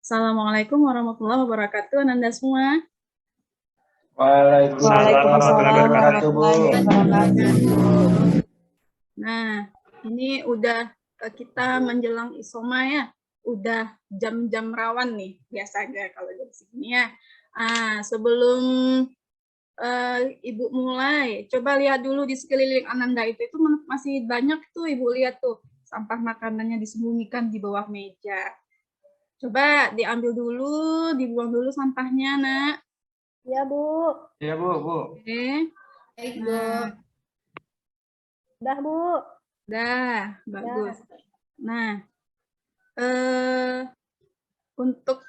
Assalamualaikum warahmatullahi wabarakatuh, Ananda semua. Waalaikumsalam warahmatullahi wabarakatuh. Nah, ini udah kita menjelang isoma ya, udah jam-jam rawan nih, biasanya kalau jam segini ya. Sebelum Ibu mulai, coba lihat dulu di sekeliling Ananda itu masih banyak tuh Ibu lihat tuh, sampah makanannya disembunyikan di bawah meja. Coba diambil dulu, dibuang dulu sampahnya, Nak. Ya, Bu. Iya, Bu. Oke. Baik, Bu. Nah, Udah, Bu. dah, bagus. Nah, untuk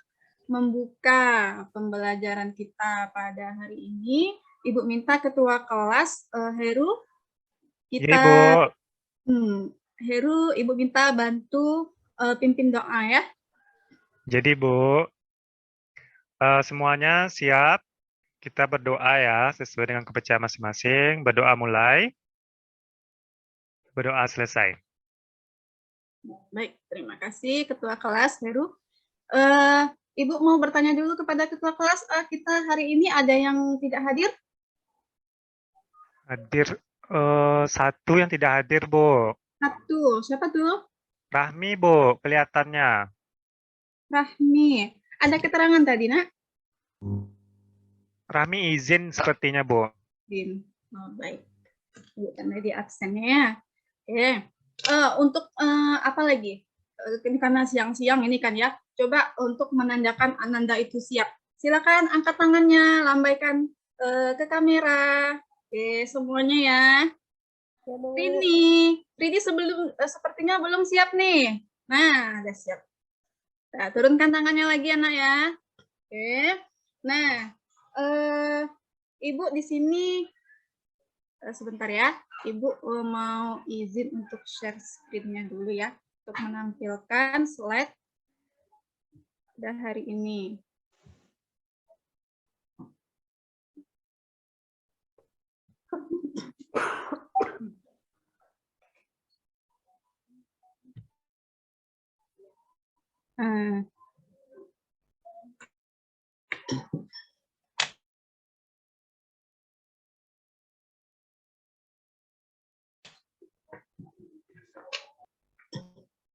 membuka pembelajaran kita pada hari ini, Ibu minta ketua kelas Heru, Iya, Bu. Heru, Ibu minta bantu pimpin doa ya. Jadi, Bu, semuanya siap. Kita berdoa ya, sesuai dengan kepercayaan masing-masing. Berdoa mulai. Berdoa selesai. Baik, terima kasih ketua kelas Heru. Ibu mau bertanya dulu kepada ketua kelas, kita hari ini ada yang tidak hadir? Hadir satu yang tidak hadir, Bu. Satu, siapa tuh? Rahmi, Bu, kelihatannya. Rahmi. Ada keterangan tadi, Nak? Rahmi izin sepertinya, Bu. Izin. Oh, baik. Bu, karena di absennya ya. Oke. Untuk apa lagi? Ini karena siang-siang ini kan ya. Coba untuk menandakan Ananda itu siap. Silakan angkat tangannya, lambaikan ke kamera. Oke, semuanya ya. Rini sepertinya belum siap nih. Nah, udah siap. Nah, turunkan tangannya lagi anak ya. Oke. Nah, Ibu di sini sebentar ya. Ibu mau izin untuk share screen-nya dulu ya untuk menampilkan slide pada hari ini.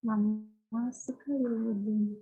Lama sekali.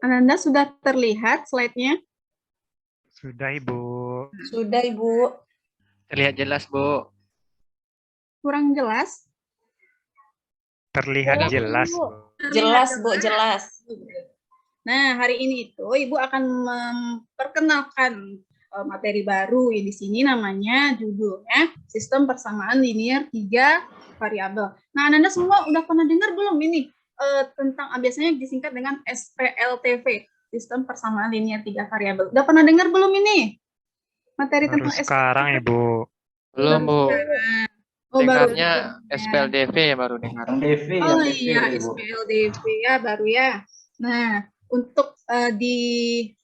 Ananda sudah terlihat slide-nya? Sudah, Ibu. Sudah, Ibu. Terlihat jelas, Bu. Kurang jelas? Terlihat jelas, Bu. Jelas, Bu, jelas. Nah, hari ini itu Ibu akan memperkenalkan materi baru di sini namanya judulnya Sistem Persamaan Linier 3 Variabel. Nah, Ananda semua udah pernah dengar belum ini tentang biasanya disingkat dengan SPLTV, Sistem Persamaan Linier 3 Variabel. Udah pernah dengar belum ini? Materi Baru tentang sekarang, SPLTV? Ibu. Belum, Bu. Oh, baru Dengarnya SPLDV ya baru dengar. Oh iya, SPLDV ya baru ya. Nah, untuk di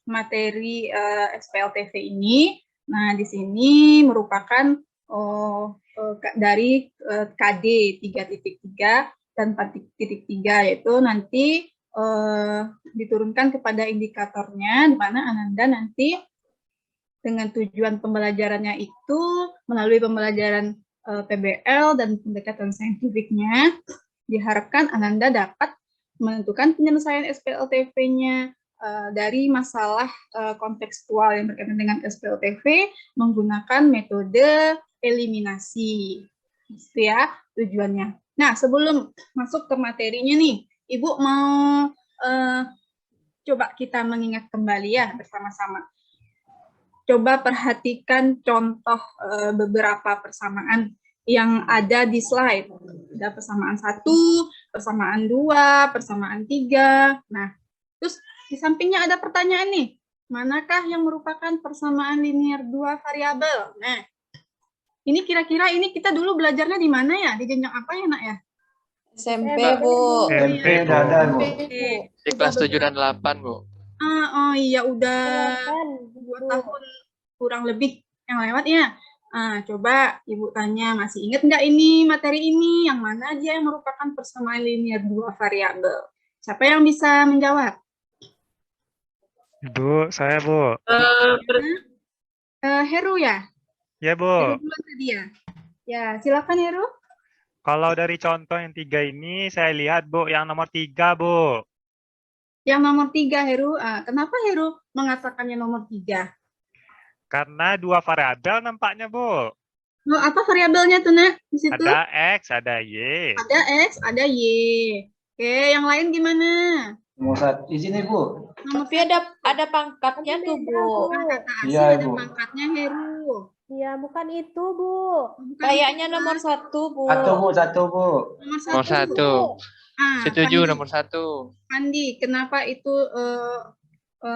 materi SPLTV ini, nah di sini merupakan dari KD 3.3 dan 4.3, yaitu nanti diturunkan kepada indikatornya, di mana Ananda nanti dengan tujuan pembelajarannya itu melalui pembelajaran PBL dan pendekatan saintifiknya, diharapkan Ananda dapat menentukan penyelesaian SPLTV-nya dari masalah kontekstual yang berkaitan dengan SPLTV menggunakan metode eliminasi. Itu ya tujuannya. Nah, sebelum masuk ke materinya nih, Ibu mau coba kita mengingat kembali ya bersama-sama. coba perhatikan contoh beberapa persamaan yang ada di slide. Ada persamaan 1, persamaan 2, persamaan 3. Nah, terus di sampingnya ada pertanyaan nih. Manakah yang merupakan persamaan linear dua variabel? Nah, ini kira-kira ini kita dulu belajarnya di mana ya? Di jenjang apa ya, Nak ya? SMP, Bu. SMP, udah ada, Bu. Oke. Di kelas 7 dan 8, Bu. Oh iya, udah 2 tahun kurang lebih yang lewat ya. Coba Ibu tanya, masih ingat nggak ini materi ini? Yang mana aja yang merupakan persamaan linear dua variabel? Siapa yang bisa menjawab? Bu, saya Bu. Heru ya? Ya Heru Bu. duluan tadi ya? Ya, silakan Heru. Kalau dari contoh yang 3 ini, saya lihat Bu, yang nomor 3 Bu. Yang nomor 3 Heru. Kenapa Heru mengatakannya nomor 3? Karena dua variabel nampaknya Bu. Apa variabelnya tuh, Nak? Di situ? Ada X, ada Y. Ada X, ada Y. Oke, yang lain gimana? Nomor 1 di sini, Bu. Nomor Tapi ada pangkatnya tuh, Bu. kata asing Iya, ada Bu. pangkatnya Heru. Iya, bukan itu, Bu. Bukan Kayaknya itu, nomor Nak. 1, Bu. Satu, Bu. Nomor Nomor 1. Setuju Fandi, nomor 1. Fandi, kenapa itu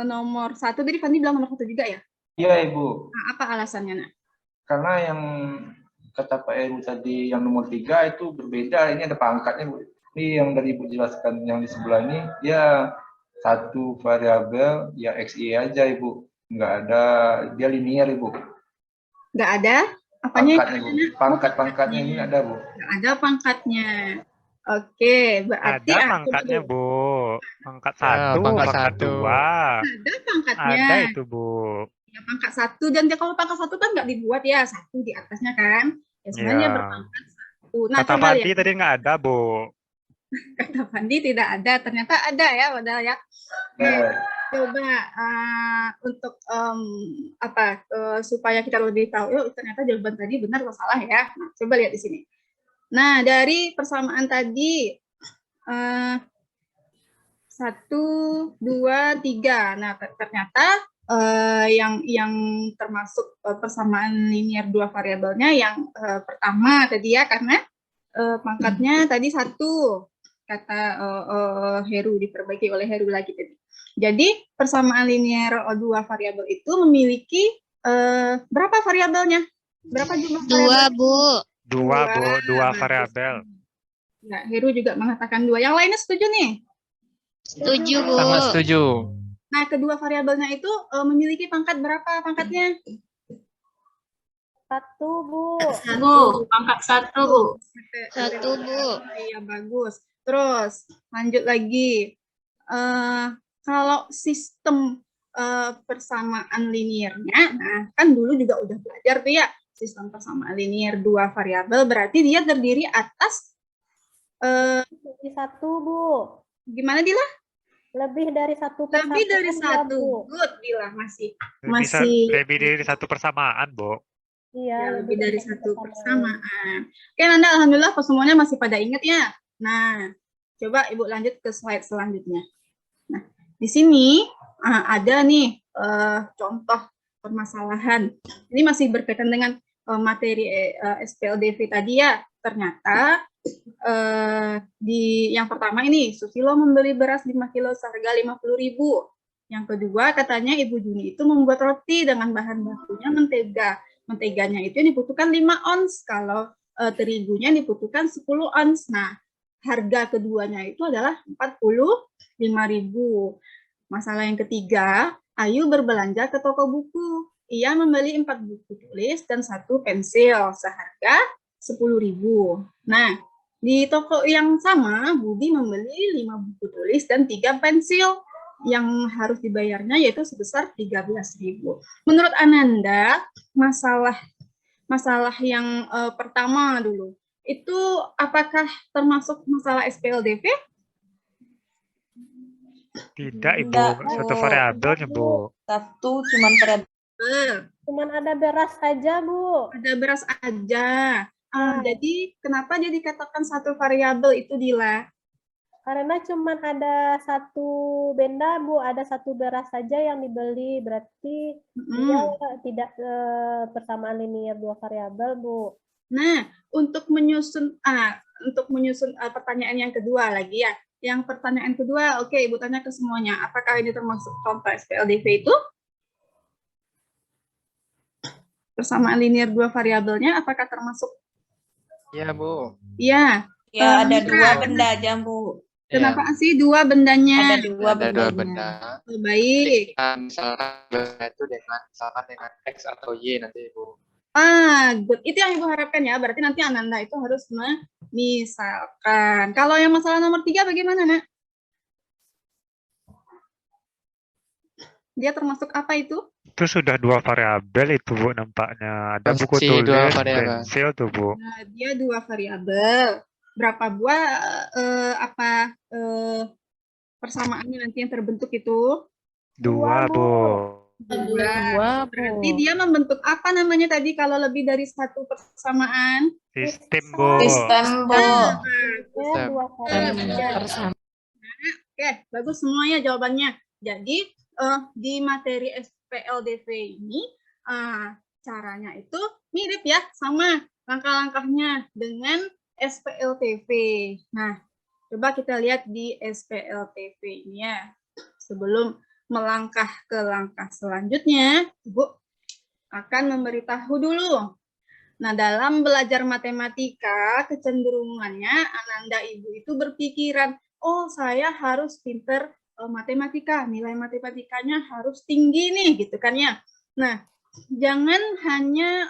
nomor 1? Tadi Fandi bilang nomor 1 juga ya? Iya, Ibu. Nah, apa alasannya, Nak? Karena yang kata Pak Heru tadi yang nomor 3 itu berbeda. Ini ada pangkatnya, Bu. Ini yang dari Ibu jelaskan yang di sebelah ini, ya satu variabel, ya XY aja, Ibu. Nggak ada, dia linear, Ibu. Nggak ada? Apanya? Pangkatnya, Bu. Pangkat-pangkatnya ini ada, Bu. Nggak ada pangkatnya. Oke, berarti Ada coba pangkatnya dulu. Bu. Pangkat Ya, 1, pangkat pangkat 1. 2. Ada pangkatnya. Ada itu Bu. Ya, pangkat 1, dan kalau pangkat 1 kan nggak dibuat ya, 1 di atasnya kan. Ya sebenarnya Ya. berpangkat 1. Nah, Kata coba Fandi lihat. tadi nggak ada Bu. Kata Fandi tidak ada, ternyata ada ya, padahal ya. Oke, coba untuk supaya kita lebih tahu, ternyata jawaban tadi benar atau salah ya. Nah, coba lihat di sini. Nah, dari persamaan tadi 1, 2, 3. Nah, ternyata yang termasuk persamaan linear dua variabelnya yang pertama tadi ya, karena pangkatnya tadi 1, kata Heru, diperbaiki oleh Heru lagi tadi. Jadi persamaan linear dua variabel itu memiliki berapa variabelnya? Berapa jumlah variabel? 2, Bu. Dua Bu, dua Bagus. variabel. Ya, Heru juga mengatakan 2. Yang lainnya setuju nih? Setuju, Bu. Sangat setuju. Nah, kedua variabelnya itu memiliki pangkat berapa pangkatnya? 1, Bu. Pangkat 1, Bu. 1, Bu. Iya, bagus. Terus, lanjut lagi. Kalau sistem persamaan linearnya, nah kan dulu juga udah belajar tuh ya, sistem persamaan linear dua variabel, berarti dia terdiri atas Lebih 1, Bu. gimana Dila? Lebih dari 1 Lebih dari persatuan, 1. Bu. Good, Dila, masih Lebih dari satu persamaan Bu. Iya, ya, lebih dari 1 persamaan. Oke, Nanda, alhamdulillah semuanya masih pada ingat ya. Nah, coba Ibu lanjut ke slide selanjutnya. Nah, di sini ada nih contoh permasalahan. Ini masih berkaitan dengan materi SPLDV tadi ya. Ternyata di yang pertama ini, Susilo membeli beras 5 kilo seharga 50.000. Yang kedua, katanya Ibu Juni itu membuat roti dengan bahan bakunya mentega. Menteganya itu dibutuhkan 5 ons, kalau terigunya dibutuhkan 10 ons. Nah, harga keduanya itu adalah 45.000. Masalah yang ketiga, Ayu berbelanja ke toko buku. Ia membeli 4 buku tulis dan 1 pensil seharga 10.000. Nah, di toko yang sama, Budi membeli 5 buku tulis dan 3 pensil. Yang harus dibayarnya yaitu sebesar 13.000. Menurut Ananda, masalah yang pertama dulu, itu apakah termasuk masalah SPLDV? Tidak Ibu, Enggak, satu Bu. variabelnya Bu. Satu cuman variabel. Cuman ada beras aja, Bu. Ada beras aja. Jadi kenapa dia dikatakan satu variabel itu, Dila? Karena cuman ada satu benda, Bu. Ada satu beras saja yang dibeli. Berarti dia tidak persamaan linear dua variabel, Bu. Nah, untuk menyusun pertanyaan yang kedua lagi ya. Yang pertanyaan kedua, oke, Ibu tanya ke semuanya. Apakah ini termasuk contoh SPLDV itu? Persamaan linear dua variabelnya, apakah termasuk? Iya, Bu. Iya. Ya, ada dua benda aja, Bu. Kenapa sih dua bendanya? Ada dua Ada dua bendanya. benda. Oh, baik. Misalkan itu dengan X atau Y nanti, Bu. Good. Itu yang Ibu harapkan ya. Berarti nanti Ananda itu harus memisalkan. Kalau yang masalah nomor 3 bagaimana, Nak? Dia termasuk apa itu? Itu sudah dua variabel itu, Bu, nampaknya. Ada buku Masih tulis, dua variabel. pensil tuh, Bu. Nah, dia dua variabel. Berapa buah persamaannya nanti yang terbentuk itu? Dua, Bu. Dua, Berarti dia membentuk apa namanya tadi kalau lebih dari satu persamaan? Sistem, Bu. Sistem, Bu. Dua variabel. Oke, bagus semuanya jawabannya. Jadi di materi SPLDV ini caranya itu mirip ya, sama langkah-langkahnya dengan SPLTV. Nah, coba kita lihat di SPLTV ini ya. Sebelum melangkah ke langkah selanjutnya, Ibu akan memberitahu dulu. Nah, dalam belajar matematika, kecenderungannya Ananda Ibu itu berpikiran, oh saya harus pinter matematika, nilai matematikanya harus tinggi nih, gitu kan ya. Nah, jangan hanya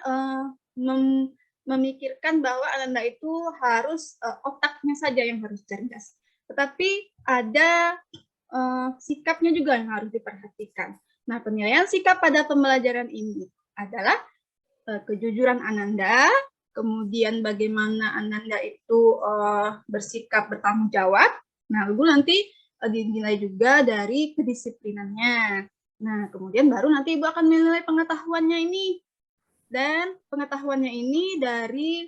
memikirkan bahwa Ananda itu harus otaknya saja yang harus cerdas, tetapi ada sikapnya juga yang harus diperhatikan. Nah, penilaian sikap pada pembelajaran ini adalah kejujuran Ananda, kemudian bagaimana Ananda itu bersikap bertanggung jawab. Nah, lalu nanti dinilai juga dari kedisiplinannya. Nah, kemudian baru nanti Ibu akan menilai pengetahuannya ini. Dan pengetahuannya ini dari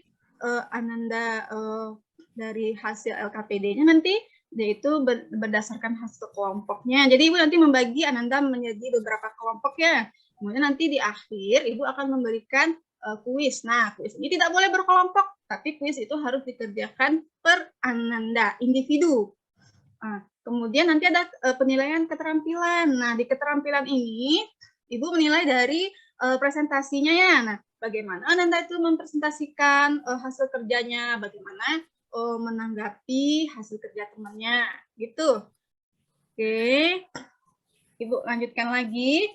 Ananda dari hasil LKPD-nya nanti, yaitu berdasarkan hasil kelompoknya. Jadi Ibu nanti membagi Ananda menjadi beberapa kelompok ya. Kemudian nanti di akhir Ibu akan memberikan kuis. Nah, kuis ini tidak boleh berkelompok, tapi kuis itu harus dikerjakan per Ananda, individu. Kemudian nanti ada penilaian keterampilan. Nah, di keterampilan ini Ibu menilai dari presentasinya ya. Nah, bagaimana Ananda itu mempresentasikan hasil kerjanya, bagaimana menanggapi hasil kerja temannya, gitu. Oke, Ibu lanjutkan lagi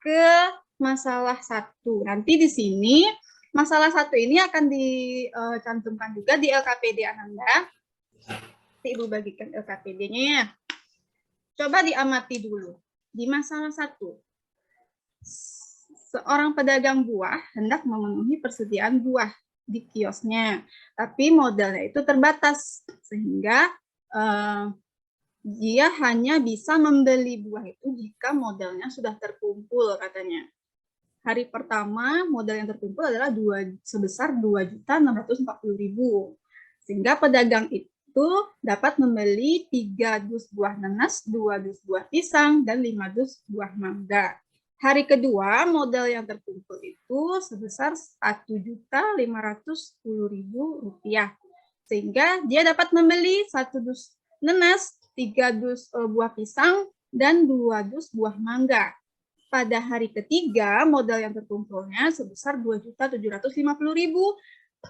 ke masalah 1. Nanti di sini masalah 1 ini akan dicantumkan juga di LKPD Ananda. Nanti Ibu bagikan LKPD-nya ya. Coba diamati dulu. Di masalah 1. Seorang pedagang buah hendak memenuhi persediaan buah di kiosnya, tapi modalnya itu terbatas, sehingga dia hanya bisa membeli buah itu jika modalnya sudah terkumpul, katanya. Hari pertama modal yang terkumpul adalah sebesar 2.640.000, sehingga pedagang itu dapat membeli 3 dus buah nanas, 2 dus buah pisang, dan 5 dus buah mangga. Hari kedua, modal yang terkumpul itu sebesar Rp1.510.000, sehingga dia dapat membeli 1 dus nanas, 3 dus buah pisang, dan 2 dus buah mangga. Pada hari ketiga, modal yang terkumpulnya sebesar Rp2.750.000,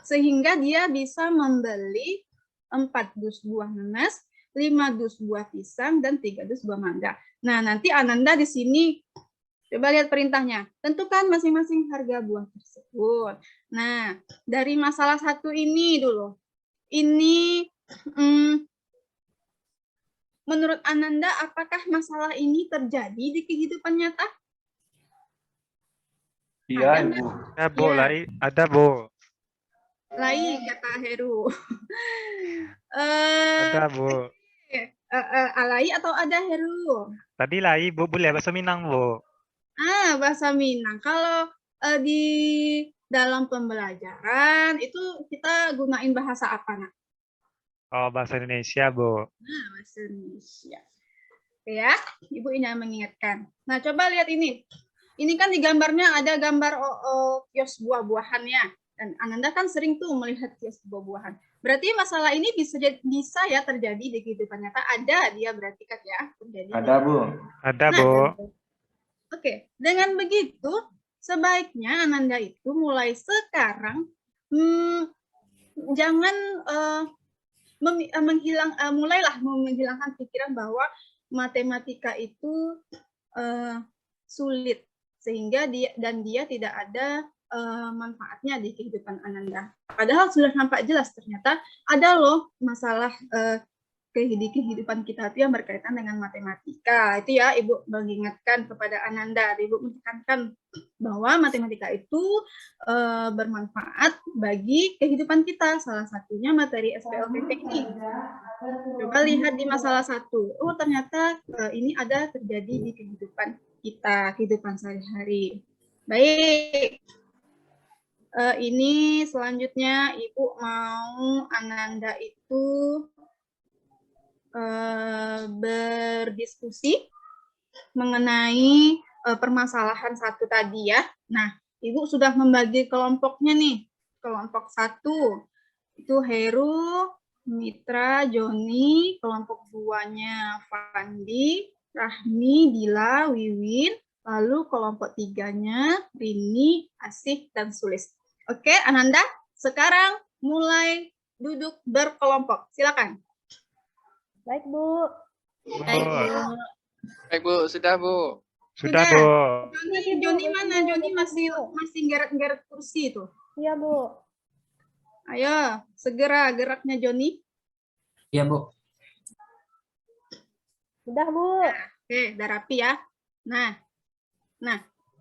sehingga dia bisa membeli 4 dus buah nanas, 5 dus buah pisang, dan 3 dus buah mangga. Nah, nanti Ananda di sini coba lihat perintahnya. Tentukan masing-masing harga buah tersebut. Nah, dari masalah 1 ini dulu. Ini menurut Ananda, apakah masalah ini terjadi di kehidupan nyata? Iya, Ibu. Ya, Bu, Ya. ada, Bu. Lain, kata Heru. Ada, Bu. Alai atau ada Heru? Tadi lai, Bu, boleh bahasa Minang, Bu. Bahasa Minang. Kalau di dalam pembelajaran itu kita gunain bahasa apa, Nak? Oh, bahasa Indonesia, Bu. Nah, bahasa Indonesia. Oke ya, Ibu ini yang mengingatkan. Nah, coba lihat ini. Ini kan di gambarnya ada gambar kios buah-buahan ya. Dan Ananda kan sering tuh melihat kios buah-buahan. Berarti masalah ini bisa ya terjadi di kehidupan nyata. Ada dia berarti kan ya terjadi. Ada, Bu. Ada, Nah, Bu. Oke, dengan begitu sebaiknya Ananda itu mulai sekarang jangan mulailah menghilangkan pikiran bahwa matematika itu sulit sehingga dia tidak ada manfaatnya di kehidupan Ananda. Padahal sudah nampak jelas ternyata ada loh masalah kehidupan kita itu yang berkaitan dengan matematika. Itu ya Ibu mengingatkan kepada Ananda, Ibu menekankan bahwa matematika itu bermanfaat bagi kehidupan kita. Salah satunya materi SPLPT ini. Coba lihat di masalah 1. Oh, ternyata ini ada terjadi di kehidupan kita, kehidupan sehari-hari. Baik. Ini selanjutnya Ibu mau Ananda itu berdiskusi mengenai permasalahan 1 tadi ya. Nah, Ibu sudah membagi kelompoknya nih. Kelompok 1 itu Heru, Mitra, Joni. Kelompok 2-nya Fandi, Rahmi, Dila, Wiwin. Lalu kelompok 3-nya Rini, Asih, dan Sulis. Oke, Ananda, sekarang mulai duduk berkelompok. Silakan. Baik, Bu. Baik, Bu. Baik, Bu. Sudah, Bu. Sudah, Bu. Joni mana? Joni masih geret-geret kursi itu. Iya, Bu. Ayo, segera geraknya Joni. Iya, Bu. Sudah, Bu. Oke, udah rapi ya. Nah,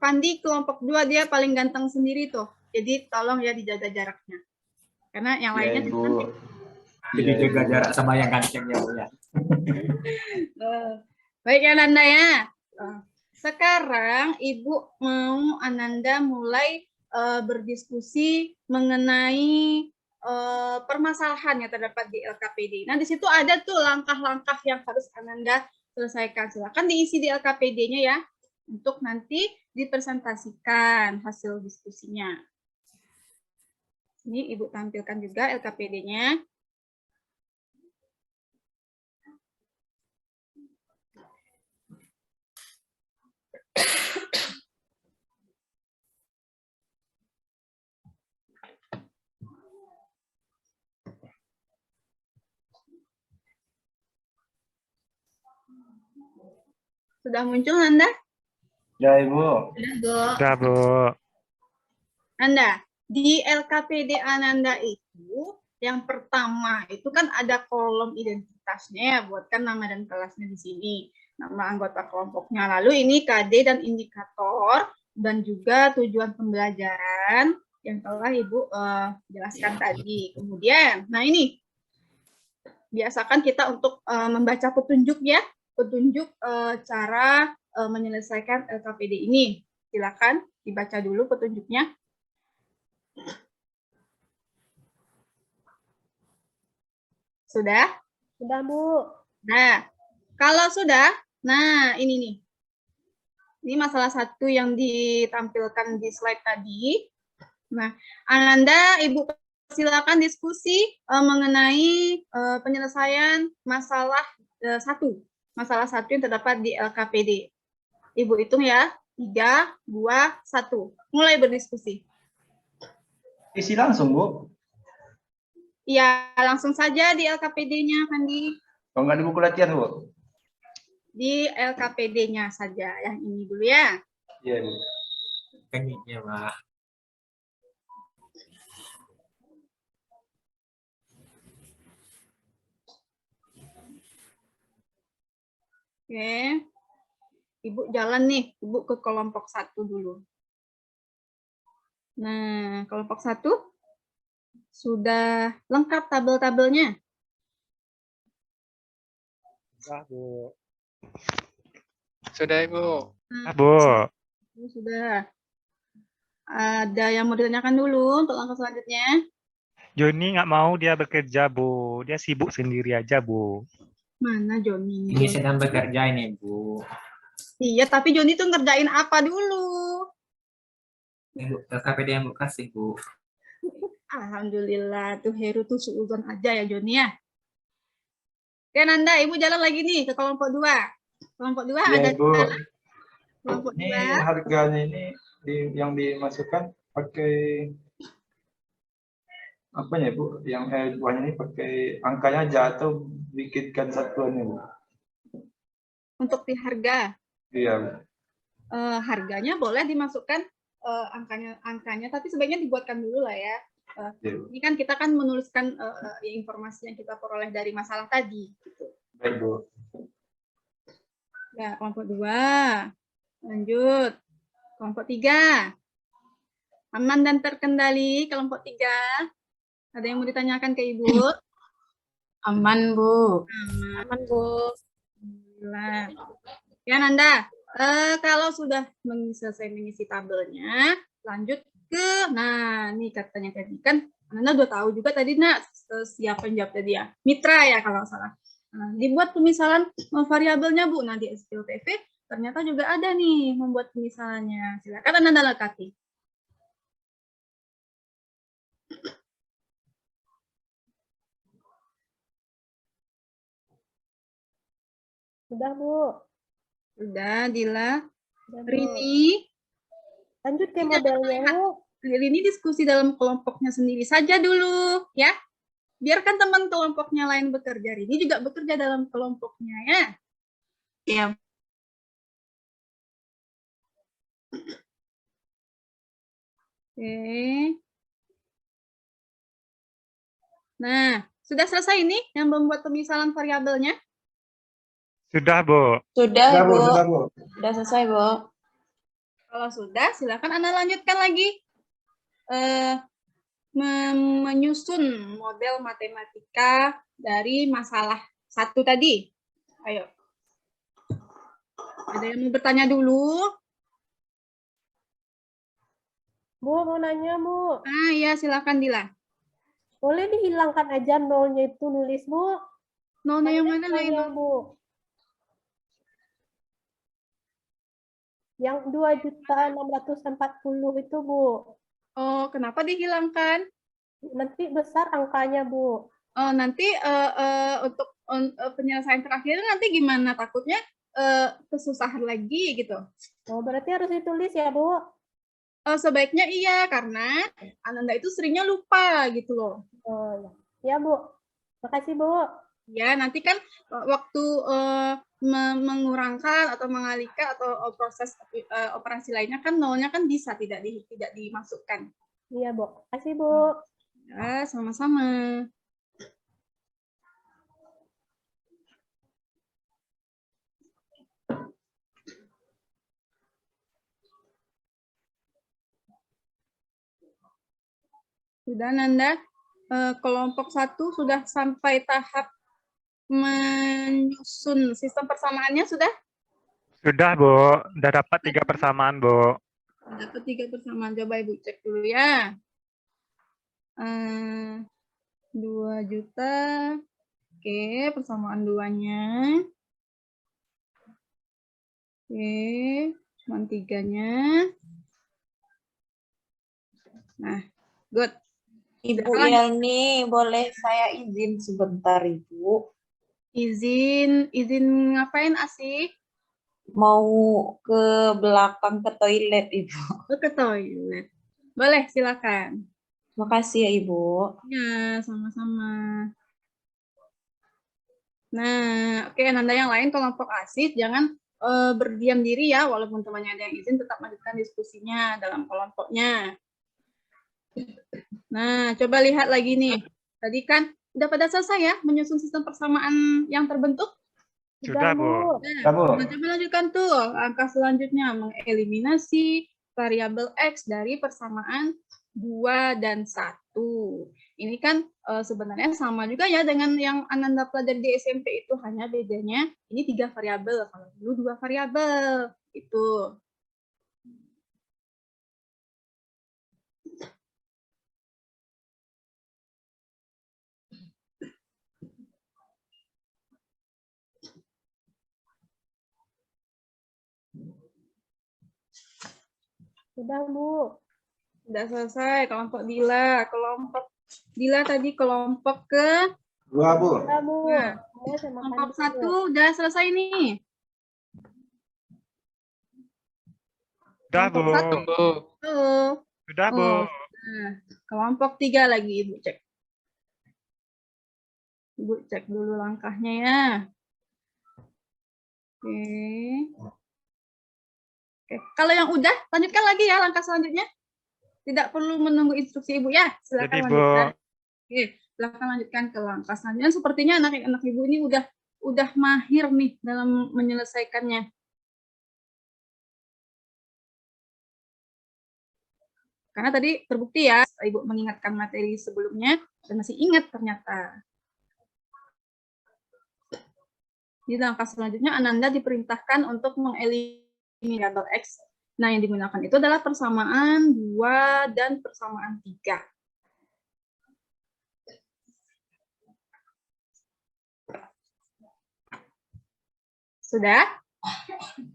Pandi kelompok 2 dia paling ganteng sendiri tuh. Jadi tolong ya dijaga jaraknya. Karena yang lainnya Bu. Jadi jaga jarak sama yang ganteng ya, Bu ya. Baik ya Ananda ya. Sekarang Ibu mau Ananda mulai berdiskusi mengenai permasalahan yang terdapat di LKPD. Nah, di situ ada tuh langkah-langkah yang harus Ananda selesaikan. Silakan diisi di LKPD-nya ya, untuk nanti dipresentasikan hasil diskusinya. Ini Ibu tampilkan juga LKPD-nya. Sudah muncul Anda? Ya, Ibu. Sudah, Bu. Anda, di LKPD Ananda itu, yang pertama itu kan ada kolom identitasnya ya, buatkan nama dan kelasnya di sini. Nama anggota kelompoknya. Lalu ini KD dan indikator, dan juga tujuan pembelajaran yang telah Ibu jelaskan tadi. Kemudian, nah ini, biasakan kita untuk membaca petunjuk ya, petunjuk cara menyelesaikan LKPD ini. Silakan dibaca dulu petunjuknya. Sudah? Sudah, Bu. Nah, kalau sudah, nah ini nih. Ini masalah 1 yang ditampilkan di slide tadi. Nah, Ananda, Ibu silakan diskusi mengenai penyelesaian masalah 1. Masalah 1 yang terdapat di LKPD. Ibu hitung ya, 3, 2, 1. Mulai berdiskusi. Isi langsung, Bu. Ya, langsung saja di LKPD-nya, Fandi. Kalau nggak di buku latihan, Bu. Di LKPD-nya saja, yang ini dulu ya. Iya, Bu. Tekniknya, Pak. Oke. Ibu jalan nih, Ibu ke kelompok 1 dulu. Nah, kelompok 1 sudah lengkap tabel-tabelnya. Sudah, Bu. Sudah, Ibu. Sudah, Bu. Sudah. Ada yang mau ditanyakan dulu untuk langkah selanjutnya? Joni nggak mau dia bekerja, Bu. Dia sibuk sendiri aja, Bu. Mana Joni? Ini sedang bekerja ini, Bu. Iya, tapi Joni tuh ngerjain apa dulu? Ini Bu, LKPD yang Bu kasih, Bu. Alhamdulillah, tuh Heru tuh suudzon aja ya Joni ya. Oke Nanda, Ibu jalan lagi nih ke kelompok 2. Kelompok 2 Ya, ada Ibu. kelompok Ini 2. harganya ini yang dimasukkan pakai apa ya Bu? Yang buahnya ini pakai angkanya aja atau bikinkan satuannya Bu? Untuk di harga. Iya Bu. Harganya boleh dimasukkan angkanya, tapi sebaiknya dibuatkan dulu lah ya. Iya, Bu. Ini kan kita kan menuliskan informasi yang kita peroleh dari masalah tadi. Gitu. Baik Bu. Ya, kelompok 2. Lanjut. Kelompok 3. Aman dan terkendali, kelompok 3. Ada yang mau ditanyakan ke Ibu? Aman, Bu. Aman, Bu. Alhamdulillah. Ya, Nanda. Kalau sudah selesai mengisi tabelnya, lanjut ke, nah, ini katanya tadi kan, Nanda udah tahu juga tadi, nak, siapa yang jawab tadi ya? Mitra ya, kalau salah. Nah, dibuat pemisalan variabelnya, Bu. Nah, di SPLTV ternyata juga ada nih membuat pemisalannya. Silakan Nanda lengkapi. Sudah, Bu. Udah, Dila. Sudah, Bu. Rini. Lanjut ke modelnya, Bu. Ini diskusi dalam kelompoknya sendiri saja dulu, ya. Biarkan teman kelompoknya lain bekerja. Rini juga bekerja dalam kelompoknya, ya. Iya. Oke. Nah, sudah selesai ini yang membuat pemisalan variabelnya? Sudah, Bu. Sudah, Sudah Bu, Bu. sudah Bu. Sudah selesai, Bu. Kalau sudah, silakan Anda lanjutkan lagi. Menyusun model matematika dari masalah 1 tadi. Ayo. Ada yang mau bertanya dulu? Bu, mau nanya, Bu. Iya, silakan Dila. Boleh dihilangkan aja nolnya itu nulis, Bu. Nolnya yang mana lagi? Nolnya, Bu. Yang 2.640 itu, Bu. Oh, kenapa dihilangkan? Nanti besar angkanya, Bu. Oh, nanti untuk penyelesaian terakhir nanti gimana? Takutnya kesusahan lagi gitu. Oh, berarti harus ditulis ya, Bu? Sebaiknya iya, karena Ananda itu seringnya lupa gitu loh. Oh, ya. Ya, Bu. Makasih, Bu. Ya, nanti kan waktu mengurangkan atau mengalihkan atau proses operasi lainnya kan nolnya kan bisa tidak dimasukkan. Iya, Bu. Makasih, Bu. Ya, sama-sama. Sudah, Nanda. Kelompok 1 sudah sampai tahap menyusun sistem persamaannya sudah? Sudah, Bu. Udah dapat 3 persamaan, Bu. Dapat 3 persamaan. Coba Ibu cek dulu ya. 2 juta. Oke, persamaan 2-nya. Oke, cuman 3-nya. Nah, good. Ibu Yelni, boleh saya izin sebentar, Ibu? Izin ngapain Asik? Mau ke belakang ke toilet, Ibu. Ke toilet. Boleh, silakan. Makasih ya, Ibu. Ya, sama-sama. Nah, oke, Nanda yang lain kelompok Asik jangan berdiam diri ya, walaupun temannya ada yang izin, tetap lanjutkan diskusinya dalam kelompoknya. Nah, coba lihat lagi nih. Tadi kan udah pada selesai ya menyusun sistem persamaan yang terbentuk? Sudah, Bu. Sudah, Bu. Nah, coba lanjutkan tuh angka selanjutnya, mengeliminasi variabel X dari persamaan 2 dan 1. Ini kan sebenarnya sama juga ya dengan yang Ananda pelajari di SMP itu, hanya bedanya ini 3 variabel, kalau dulu 2 variabel. Itu. Sudah, Bu. Sudah selesai. Kelompok Dila. Kelompok Dila tadi kelompok ke Dua, Bu. Sudah, Bu. Nah, Boleh saya makan kelompok dulu. 1 udah selesai nih. Sudah, Bu. Kelompok 1. Tunggu. Sudah, Bu. Oh, nah, kelompok 3 lagi Ibu cek. Ibu cek dulu langkahnya ya. Oke. Oke. Kalau yang udah, lanjutkan lagi ya langkah selanjutnya. Tidak perlu menunggu instruksi Ibu ya. Silakan Jadi, Bu. lanjutkan. Oke, silakan lanjutkan ke langkah selanjutnya. Sepertinya anak-anak Ibu ini udah mahir nih dalam menyelesaikannya. Karena tadi terbukti ya, Ibu mengingatkan materi sebelumnya dan masih ingat ternyata. Di langkah selanjutnya, Ananda diperintahkan untuk mengeliminasi variabel X. Nah, yang digunakan itu adalah persamaan 2 dan persamaan 3. Sudah?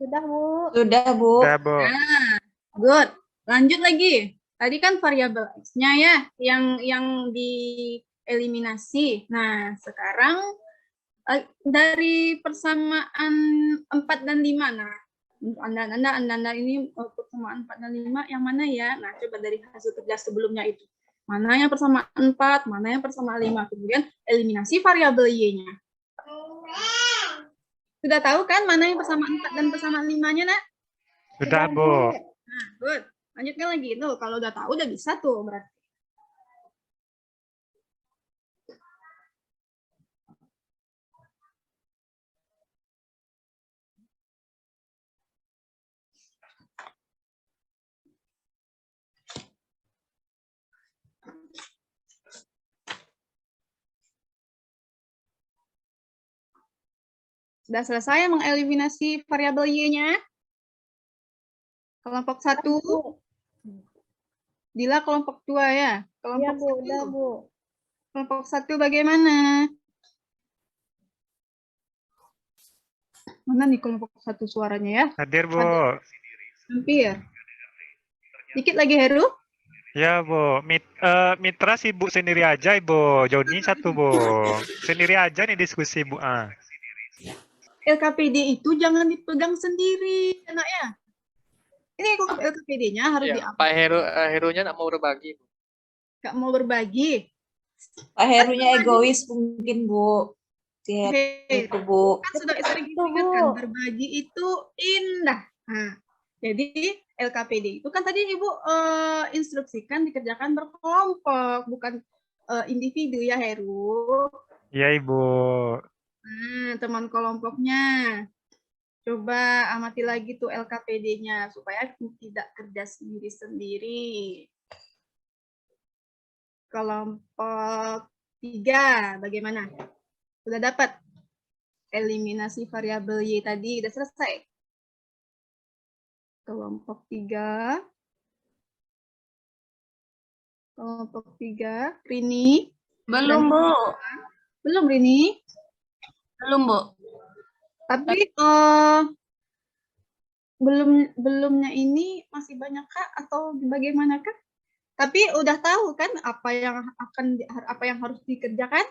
Sudah, Bu. Sudah, Bu. Sudah, Bu. Nah, good. Lanjut lagi. Tadi kan variabel X-nya ya, yang dieliminasi. Nah, sekarang dari persamaan 4 dan 5. Nah, Anda ini persamaan 4 dan 5 yang mana ya? Nah, coba dari hasil kerja sebelumnya itu. Mana yang persamaan 4, mana yang persamaan 5. Kemudian eliminasi variabel Y-nya. Sudah tahu kan mana yang persamaan 4 dan persamaan 5-nya, Nak? Sudah, Bu. Nah, good. Lanjutkan lagi. Tuh, kalau udah tahu udah bisa tuh berarti. Sudah selesai mengeliminasi variabel Y-nya? Kelompok 1. Dila kelompok 2 ya? Iya, Kelompok Bu. Udah, 1. Bu. Kelompok 1 bagaimana? Mana nih kelompok 1 suaranya ya? Hadir, Bu. Hampir. Dikit lagi, Heru. Ya, Bu. Mitra sibuk sendiri aja, Ibu. Joni 1, Bu. Sendiri aja nih diskusi, Bu. LKPD itu jangan dipegang sendiri, anak ya. Ini LKPD-nya harus Ya, diambil. Pak Herunya nggak mau berbagi. Nggak mau berbagi. Pak Herunya egois mungkin, Bu. Lihat Hei, itu, Bu. kan sudah sering Itu, Bu. diingatkan, berbagi itu indah. Nah, jadi LKPD itu kan tadi Ibu instruksikan dikerjakan berkelompok, bukan individu ya, Heru. Iya, Ibu. Nah, teman kelompoknya. Coba amati lagi tuh LKPD-nya supaya tidak kerja sendiri-sendiri. Kelompok 3 bagaimana? Sudah dapat? Eliminasi variabel Y tadi udah selesai. Kelompok 3. Kelompok 3, Rini. Belum, Bu. Belum, Rini? Belum, Bu. Tapi belumnya ini masih banyak kah atau bagaimana kah? Tapi udah tahu kan apa yang harus dikerjakan?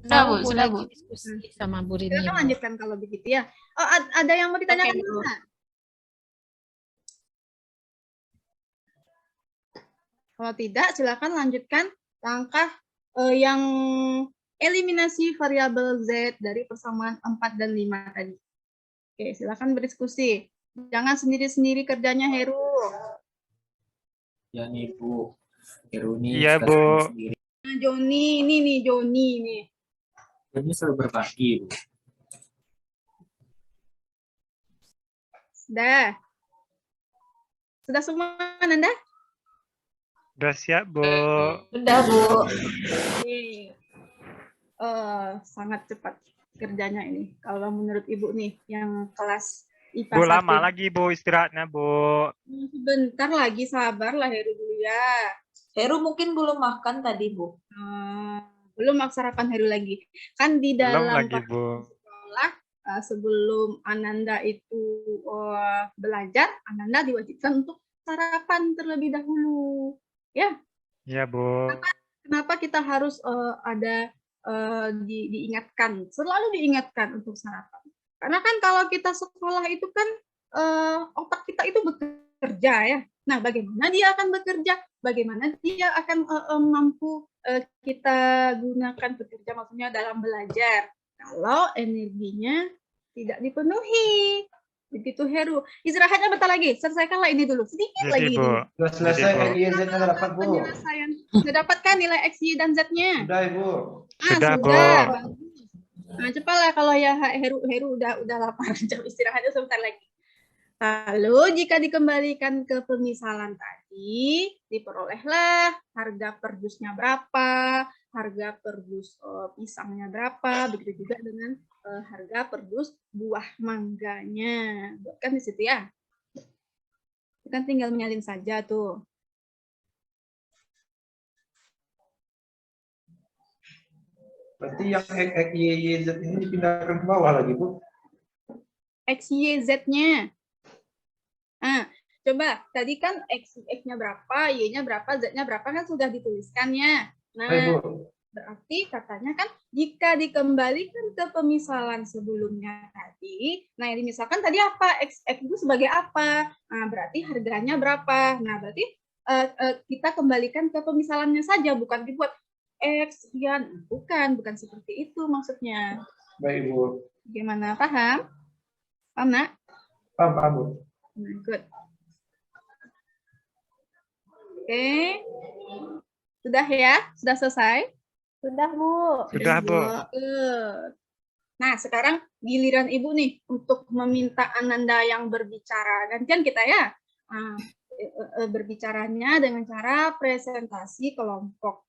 Sudah, Bu. Tahu, Sudah, lagi Bu. diskusi sama Bu Rini, Silakan Bu. lanjutkan kalau begitu ya. Oh, ada yang mau ditanyakan Oke, Bu. nggak? Kalau tidak, silakan lanjutkan langkah yang eliminasi variabel Z dari persamaan 4 dan 5 tadi. Oke, silakan berdiskusi. Jangan sendiri-sendiri kerjanya, Heru. Ya nih, Bu. Heru nih Iya, suka Bu. sendiri. Nah, Joni, ini nih, Joni nih. Ini selalu berbagi, Bu. Sudah semua, Nanda? Udah siap, Bu. Sudah, Bu. Oke. Sangat cepat kerjanya ini. Kalau menurut Ibu nih, yang kelas IPA Bu, 1. lama lagi, Bu, istirahatnya, Bu. Sebentar lagi, sabarlah Heru dulu ya. Heru mungkin belum makan tadi, Bu. Belum sarapan Heru lagi. Kan di Belum dalam lagi, Bu. sekolah sebelum Ananda itu belajar, Ananda diwajibkan untuk sarapan terlebih dahulu. Ya, Ya, Bu. kenapa kita harus ada diingatkan, selalu diingatkan untuk sarapan. Karena kan kalau kita sekolah itu kan otak kita itu bekerja ya. Nah, bagaimana dia akan bekerja? Bagaimana dia akan mampu kita gunakan bekerja, maksudnya dalam belajar. Kalau energinya tidak dipenuhi. Begitu Heru. Istirahatnya bentar lagi. Selesaikanlah ini dulu. Sedikit lagi Jadi, Bu. ini. Sudah selesai Jadi, Bu. X, Y, Z-nya udah dapat, Bu. Penyelesaian. Sudah dapat kan nilai X, Y, dan Z-nya? Sudah, Ibu. Sudah, Bu. Nah, cepatlah kalau ya Heru udah lapar. Jam istirahatnya sebentar lagi. Lalu jika dikembalikan ke pemisalan tadi, diperolehlah harga per dusnya berapa, harga per dus pisangnya berapa, begitu juga dengan harga per dus buah mangganya. Kan di situ ya. Kan tinggal menyalin saja tuh. Berarti yang X, Y, Z ini dipindahkan ke bawah lagi, Bu. X, Y, Z-nya. Nah, coba tadi kan X-nya berapa, Y-nya berapa, Z-nya berapa kan sudah dituliskannya. Nah, Ibu. berarti katanya kan jika dikembalikan ke pemisalan sebelumnya tadi, nah yang dimisalkan tadi apa? X itu sebagai apa? Nah, berarti harganya berapa? Nah, berarti kita kembalikan ke pemisalannya saja, bukan dibuat X sekian. Bukan seperti itu maksudnya. Baik, Ibu. Gimana, paham? Paham, Nak? Paham, Bu. Nah, good. Oke. Sudah ya? Sudah selesai? Sudah, Bu. Sudah, Bu. Good. Nah, sekarang giliran Ibu nih untuk meminta Ananda yang berbicara. Gantian kita ya. Nah, berbicaranya dengan cara presentasi kelompok.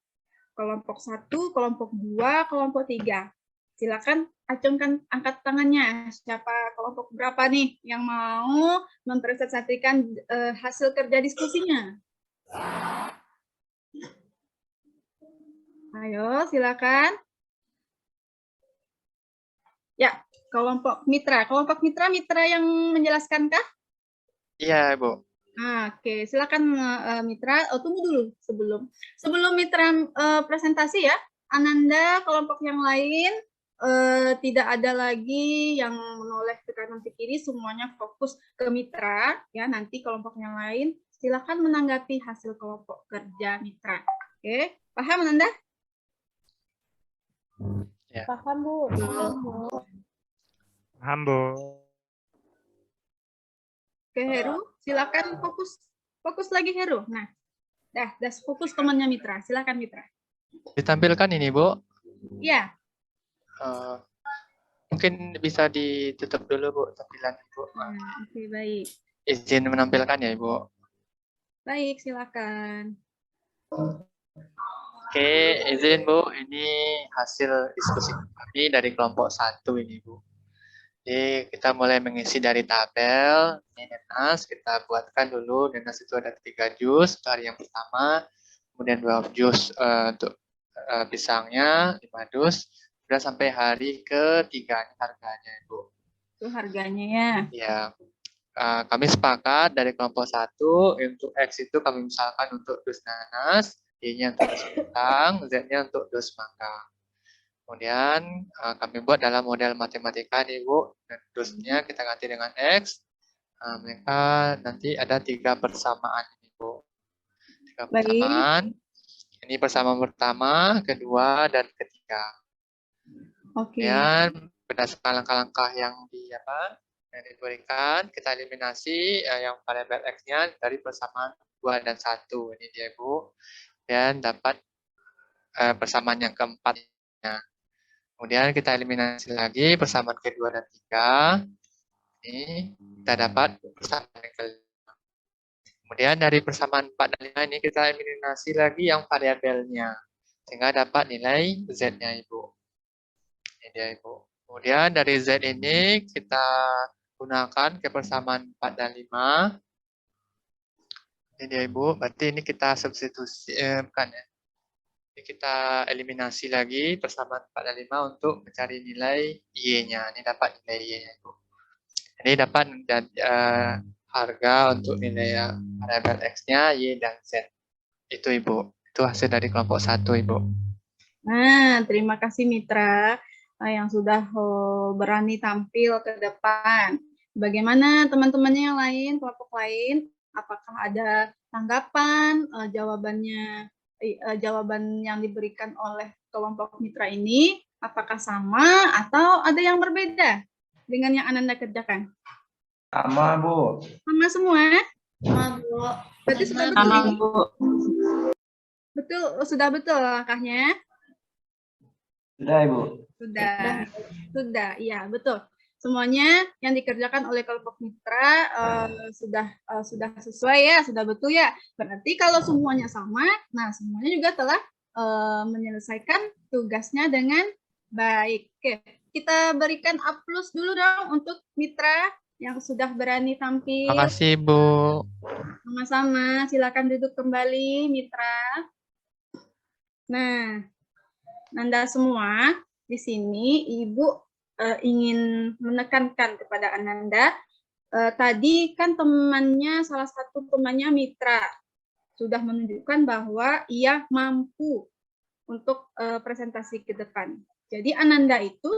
Kelompok 1, kelompok 2, kelompok 3. Silakan acungkan, angkat tangannya. Siapa kelompok berapa nih yang mau mempresentasikan hasil kerja diskusinya? Ayo, silakan. Ya, kelompok mitra. Kelompok mitra yang menjelaskankah? Iya, Bu. Oke, silakan mitra. Tunggu dulu sebelum mitra presentasi ya. Ananda, kelompok yang lain tidak ada lagi yang menoleh ke kanan ke kiri, semuanya fokus ke mitra ya. Nanti kelompok yang lain silakan menanggapi hasil kelompok kerja mitra. Oke, paham Ananda? Ya. Paham, Bu. Paham, Bu. Oke, Heru, silakan fokus lagi Heru. Nah, dah fokus temannya mitra. Silakan mitra. Ditampilkan ini, Bu. Iya. Mungkin bisa ditutup dulu, Bu, tampilan Ibu. Oke, baik. Izin menampilkan ya, Ibu. Baik, silakan. Oke, izin, Bu. Ini hasil diskusi kami dari kelompok 1 ini, Bu. Jadi kita mulai mengisi dari tabel. Ini Nenas, kita buatkan dulu. Nenas itu ada 3 jus hari yang pertama. Kemudian 2 jus untuk pisangnya, 5 dus. Sudah sampai hari ketiga harganya, Ibu. Itu harganya ya. Ya, kami sepakat dari kelompok 1 untuk X itu kami misalkan untuk dus nanas, Y-nya untuk dus pisang, Z-nya untuk dus mangga. Kemudian kami buat dalam model matematika nih, Bu. Dan dusnya kita ganti dengan X. Mereka nanti ada 3 persamaan ini, Bu. 3 persamaan. Ini persamaan pertama, kedua, dan ketiga. Oke. Kemudian berdasarkan langkah-langkah yang diberikan, kita eliminasi yang variabel X-nya dari persamaan 2 dan 1. Ini dia, Bu. Dan dapat persamaan yang keempatnya. Kemudian kita eliminasi lagi persamaan kedua dan 3. Ini kita dapat persamaan yang kelima. Kemudian dari persamaan 4 dan 5 ini kita eliminasi lagi yang variabelnya. Sehingga dapat nilai Z-nya, Ibu. Ini dia, Ibu. Kemudian dari Z ini kita gunakan ke persamaan 4 dan 5. Ini dia, Ibu. Berarti ini kita substitusi, bukan ya. Jadi kita eliminasi lagi persamaan 4 dan 5 untuk mencari nilai Y-nya. Ini dapat nilai Y-nya, Ibu. Ini dapat harga untuk nilai variabel X-nya, Y, dan Z. Itu, Ibu. Itu hasil dari kelompok 1, Ibu. Nah, terima kasih Mitra yang sudah berani tampil ke depan. Bagaimana teman-temannya yang lain, kelompok lain? Apakah ada tanggapan, jawaban yang diberikan oleh kelompok Mitra ini? Apakah sama atau ada yang berbeda dengan yang Ananda kerjakan? Sama, Bu. Sama semua? Sama, Bu. Berarti sudah betul, Sama, Ibu? Bu. Betul, sudah betul langkahnya? Sudah, Ibu. Sudah, iya betul. Semuanya yang dikerjakan oleh kelompok Mitra sudah sesuai ya, sudah betul ya. Berarti kalau semuanya sama, nah semuanya juga telah menyelesaikan tugasnya dengan baik. Oke, kita berikan A+ dulu dong untuk Mitra yang sudah berani tampil. Makasih, Bu. Sama-sama, silakan duduk kembali Mitra. Nah, Nanda semua, di sini Ibu ingin menekankan kepada Ananda, tadi kan salah satu temannya Mitra, sudah menunjukkan bahwa ia mampu untuk presentasi ke depan. Jadi Ananda itu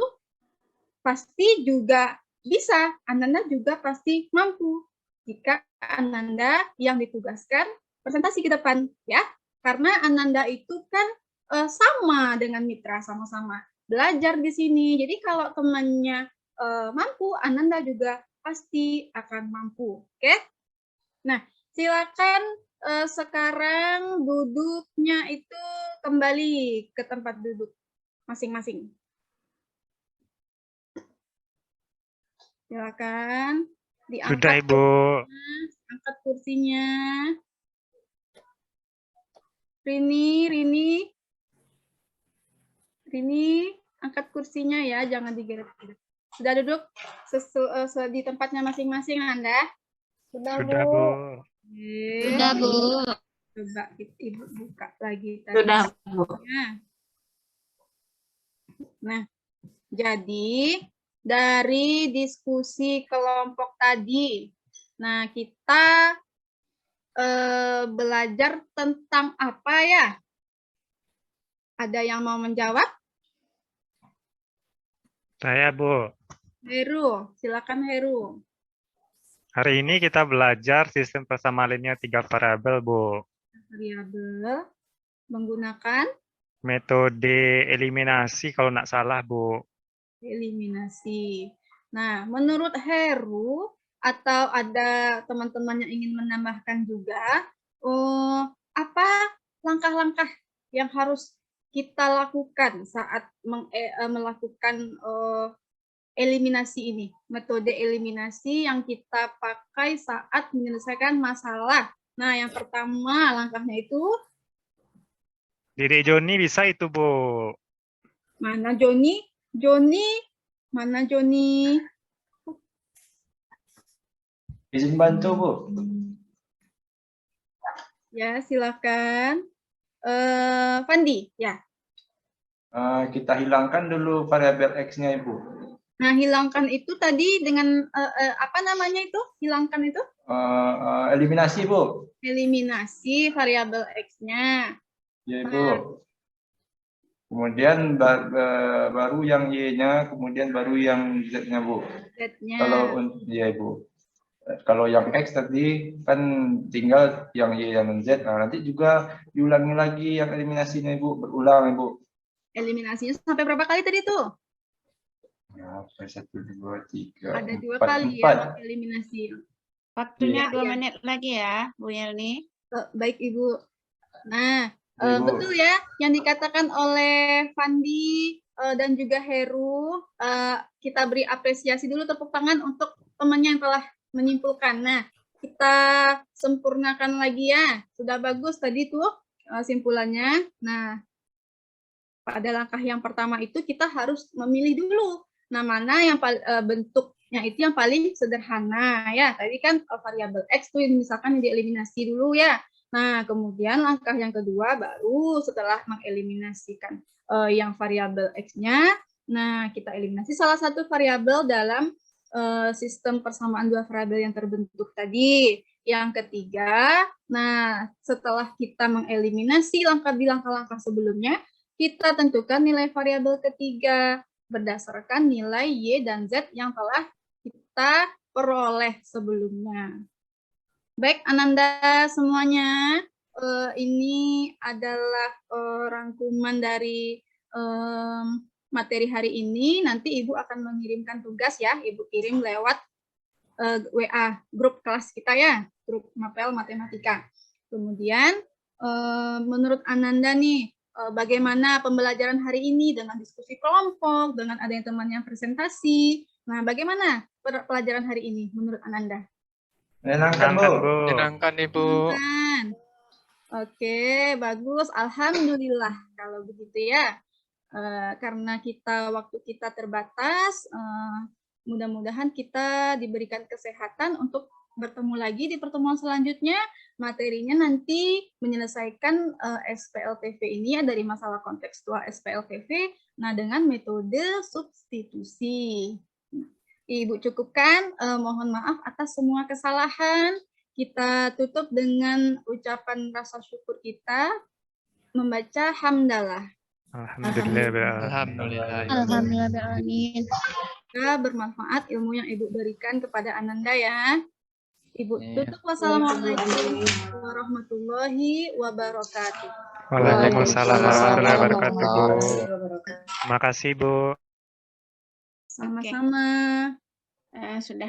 pasti juga bisa, Ananda juga pasti mampu jika Ananda yang ditugaskan presentasi ke depan, ya. Karena Ananda itu kan sama dengan Mitra, sama-sama belajar di sini. Jadi kalau temannya mampu, Ananda juga pasti akan mampu. Oke? Nah, silakan sekarang duduknya itu kembali ke tempat duduk masing-masing. Silakan diangkat. Sudah, Ibu. Angkat kursinya. Rini, angkat kursinya ya, jangan digeret-geret. Sudah duduk di tempatnya masing-masing, Anda? Sudah, Sudah, Bu. Bu. Sudah, Bu. Coba Ibu buka lagi tadi. Sudah, Bu. Nah, jadi dari diskusi kelompok tadi, nah kita belajar tentang apa ya? Ada yang mau menjawab? Saya, Bu. Heru, silakan Heru. Hari ini kita belajar sistem persamaan linear 3 variabel, Bu. Variabel menggunakan Metode eliminasi kalau nggak salah, Bu. eliminasi. Nah, menurut Heru atau ada teman-teman yang ingin menambahkan juga, apa langkah-langkah yang harus kita lakukan saat melakukan eliminasi ini, metode eliminasi yang kita pakai saat menyelesaikan masalah. Nah, yang pertama langkahnya itu, Dedek Joni bisa itu, Bu. mana Joni? Mana Joni? Izin bantu, Bu. Ya, silakan. Fandi, ya. Kita hilangkan dulu variabel X-nya, Ibu. Nah, hilangkan itu tadi dengan apa namanya itu? Hilangkan itu? Eliminasi, Bu. Eliminasi variabel X-nya. Ya, Ibu. Kemudian baru yang Y-nya, kemudian baru yang Z-nya, Bu. Z-nya. Ya, Ibu. Kalau yang X tadi kan tinggal yang Y dan Z. Nah, nanti juga diulangi lagi yang eliminasinya, Ibu. Berulang, Ibu. Eliminasinya sampai berapa kali tadi tuh? Ya, 1, 2, 3, Ada 2 4, kali 4. ya eliminasi. Waktunya Iya. 2 menit lagi ya, Bu Yelni. Baik, Ibu. Nah, Ibu. betul ya yang dikatakan oleh Fandi dan juga Heru. Kita beri apresiasi dulu, tepuk tangan untuk temannya yang telah menyimpulkan. Nah, kita sempurnakan lagi ya. Sudah bagus tadi tuh simpulannya. Nah, pada langkah yang pertama itu kita harus memilih dulu. Nah, mana yang bentuknya itu yang paling sederhana ya. Tadi kan variabel X tuh misalkan dieliminasi dulu ya. Nah, kemudian langkah yang kedua baru setelah mengeliminasikan yang variabel X-nya, nah kita eliminasi salah satu variabel dalam sistem persamaan dua variabel yang terbentuk tadi. Yang ketiga, nah setelah kita mengeliminasi di langkah-langkah sebelumnya, kita tentukan nilai variabel ketiga berdasarkan nilai Y dan Z yang telah kita peroleh sebelumnya. Baik, Ananda semuanya, ini adalah rangkuman dari materi hari ini. Nanti Ibu akan mengirimkan tugas ya, Ibu kirim lewat WA, grup kelas kita ya, grup Mapel Matematika. Kemudian, menurut Ananda nih, bagaimana pembelajaran hari ini dengan diskusi kelompok, dengan ada yang teman yang presentasi. Nah, bagaimana pelajaran hari ini menurut Ananda? Menyenangkan, Bu. Menyenangkan, Ibu. Menyenangkan. Oke, bagus. Alhamdulillah kalau begitu ya. Karena waktu kita terbatas, mudah-mudahan kita diberikan kesehatan untuk bertemu lagi di pertemuan selanjutnya. Materinya nanti menyelesaikan SPLTV ini ya, dari masalah kontekstual SPLTV, nah dengan metode substitusi. Ibu cukupkan, mohon maaf atas semua kesalahan. Kita tutup dengan ucapan rasa syukur kita, membaca hamdalah. Alhamdulillah. Alhamdulillah. Semoga bermanfaat ilmu yang Ibu berikan kepada Ananda ya. Ibu Iya. tutup. Wassalamualaikum warahmatullahi wabarakatuh. Waalaikumsalam warahmatullahi wabarakatuh, Bu. Makasih, Bu. Sama-sama. Sudah.